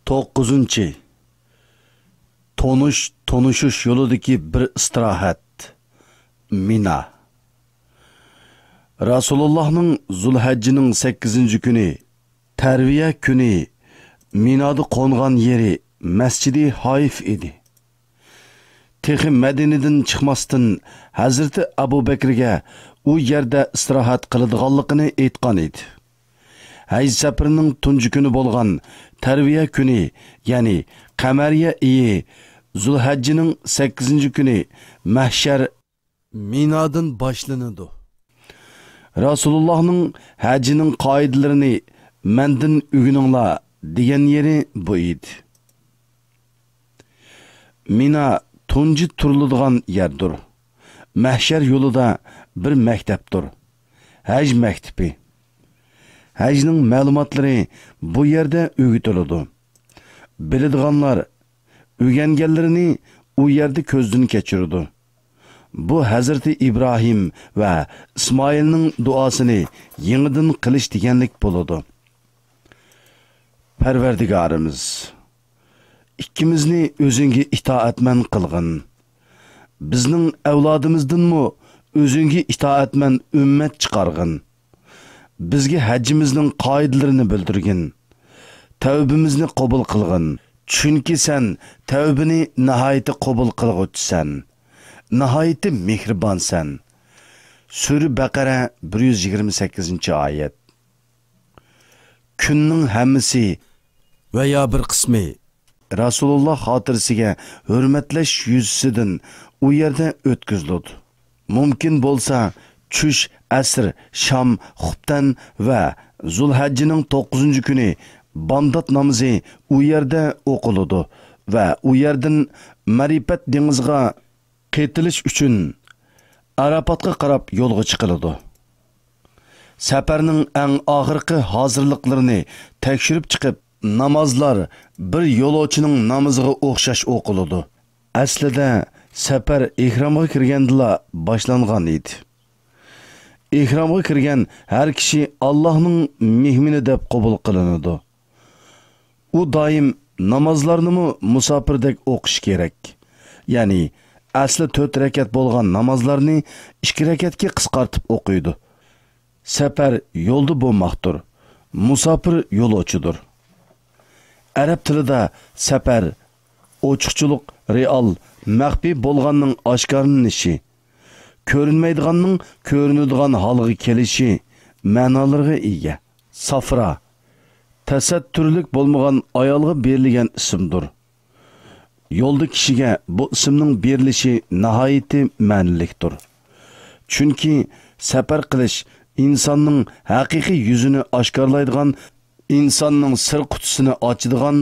9. Tonuşuş yoludaki bir istirahat. Mina. Rasulullah'ın Zulhecci'nin 8. günü, terviye günü, Mina'da konğan yeri Mescidi Haif idi. Texi Medine'den çıkmasdan Hazreti Abu Bekir'ge u yerde istirahat kılıdığanlıqını aytqan idi. Haj safarining tunji kuni bo'lgan tarviya kuni, ya'ni qamariya iyi Zulhajjining 8. kuni mahshar Minadan boshlanadi. Rasulullahning hajining qoidalarini mendan o'gininglar degan yeri bu edi. Mina tunji turiladigan yerdir. Mahshar yo'lida bir maktabdir. Haj maktabi. Hajning ma'lumotlari bu yerda o'rgatiladi. Biladiganlar o'rganganlarini u yerda ko'zdan kechiradi. Bu Hazreti İbrahim va İsmoilning duosini yangidan qilish deganlik bo'ladi. Parvardigorimiz, ikkimizni o'zingga itoatman qilgin. Bizning avlodimizdanmi o'zingga itoatman ummat chiqargin. Bizga hajjimizning qoidalarini bildirgin. Tavbimizni qabul qilgin. Chunki sen tavbini nihoyat qabul qilg'uvchisan. Nihoyat mehribonsan. Sura Baqara 128-oyat. Kunning hammasi va yo bir qismi Rasululloh xotirasiga hurmatlash yuzasidan u yerda o'tkaziladi. Mumkin bo'lsa, Çüş, asr, Şam, Xubtan va Zulhajjining 9. kuni bandat namozi u yerda o'qiladi va u yerdan Marifat dengiziga qaytilish uchun Arafotga qarab yo'lga chiqiladi. Safarning eng oxirgi hozirliklarini tekshirib chiqib, namozlar bir yo'lovchining namoziga o'xshash o'qiladi. Aslida safar ihromga kirgandila boshlangan edi. İhramga kirgan har kishi Allohning mehmini deb qabul qilinadi. U doim namozlarni musofirdek o'qish kerak. Ya'ni asli 4 rakat bo'lgan namozlarni 2 rakatga qisqartib o'qiydi. Safar yo'lda bo'lmoqdir. Musofir yo'lovchidir. Arab tilida safar ochiqchilik real, maxfiy bo'lganning oshkorlanishi, ko'rinmaydiganning ko'rinadigan holga kelishi ma'nolariga ega. Safra tasatturlik bo'lmagan ayolga berilgan ismdir. Yo'lda kishiga bu ismning berilishi nihoyatda ma'nilikdir. Chunki safar qilish insonning haqiqiy yuzini oshkorlaydigan, insonning sir qutisini ochadigan,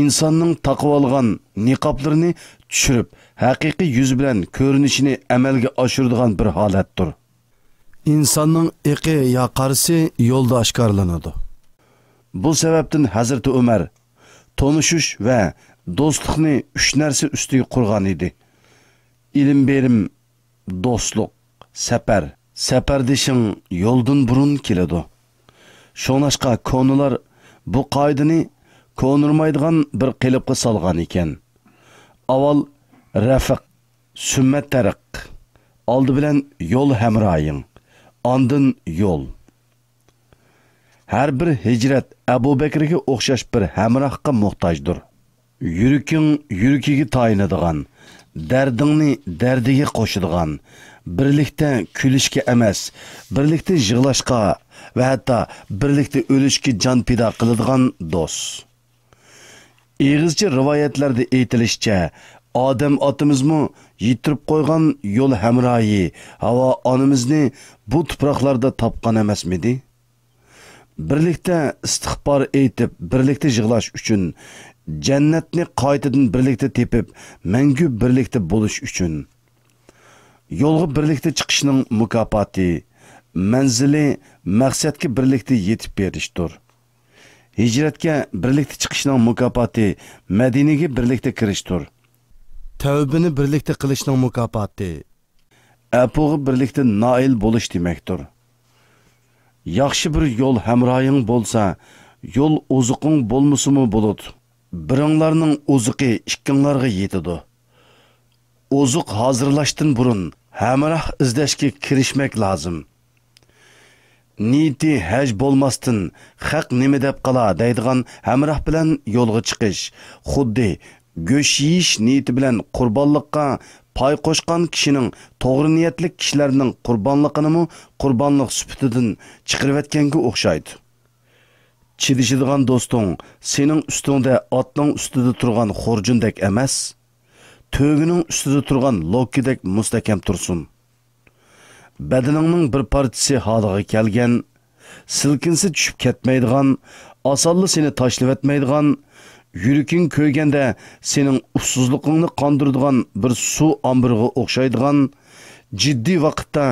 insonning taqvo olgan niqoblarini tushirib, haqiqiy yuz bilan ko'rinishini amalga oshiradigan bir holatdir. İnsonning iqi ya qarisi yo'lda oshkorlanadi. Bu sababdan Hazreti Umar tonushush va do'stlikni 3 narsa ustiga qurgan edi. Ilm berim, do'stlik, safar. Safardishing yo'ldan burun keladi. Shonashqa konular bu qoidani ko'nirmaydigan bir qilibga solgan ekan. Avval rafiq, sümmet tariq, oldi bilan yo'l hamroying, ondan yo'l. Har bir hijrat Abu Bakrga o'xshash bir hamrohga muhtojdir. Yuriking yurikiga tayinadigan, dardingni dardiga qo'shadigan, birlikda kulishga emas, birlikda yig'lashga va hatto birlikda o'lishga jon pido qiladigan do'st. Egizchi rivoyatlarda aytilishicha, Odam otamizmi yitirib qo'ygan yo'l hamroyi Havo onamizni bu tuproqlarda topgan emasmidi? Birlikda istig'for aytib, birlikda yig'lash uchun, jannatni qaytadan birlikda tepib, mangu birlikda bo'lish uchun. Yo'lga birlikda chiqishning mukofoti, manzili, maqsadga birlikda yetib berishdir. Hijratga birlikda chiqishning mukofoti Madinaga birlikda kirishdir. Tavbini birlikda qilishning mukofoti apuga birlikda noil bo'lish demakdir. Yaxshi bir yo'l hamroying bo'lsa, yo'l ozuqing bo'lmasimi bo'ladi. biringlarning ozuqi ikkinglarga yetidi. Ozuq hozirlashdan burun hamroh izlashga kirishmak lozim. Niyati haj bo'lmasdan haq nima deb qala deydigan hamroh bilan yo'lga chiqish, xuddi go'sht yeyish niyati bilan qurbonlikqa pay qo'shgan kishining to'g'ri niyatli kishilarning qurbonligini qurbonlik sufatidan chiqarib etganga o'xshaydi. Chidishadigan do'sting sening ustingda otning ustida turgan xurjundek emas, to'gining ustida turgan lokidek mustahkam tursin. Badaningning bir parchasi holiga kelgan, silkinsa tushib ketmaydigan, osonli seni tashlab etmaydigan, yuraking ko'yganda sening ussuzligingni qondiradigan bir suv ombiriga o'xshaydigan, jiddiy vaqtda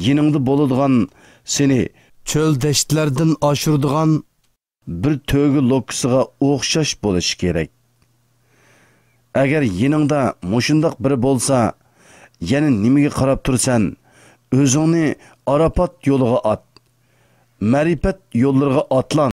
yiningda bo'ladigan, seni cho'l dashtlardan oshiradigan bir to'gi lokisiga o'xshash bo'lishi kerak. Agar yiningda mushundoq biri bo'lsa, yana nimaga qarab tursan? O'zingni Arafat yo'liga at. Ma'rifat yo'llariga atlan.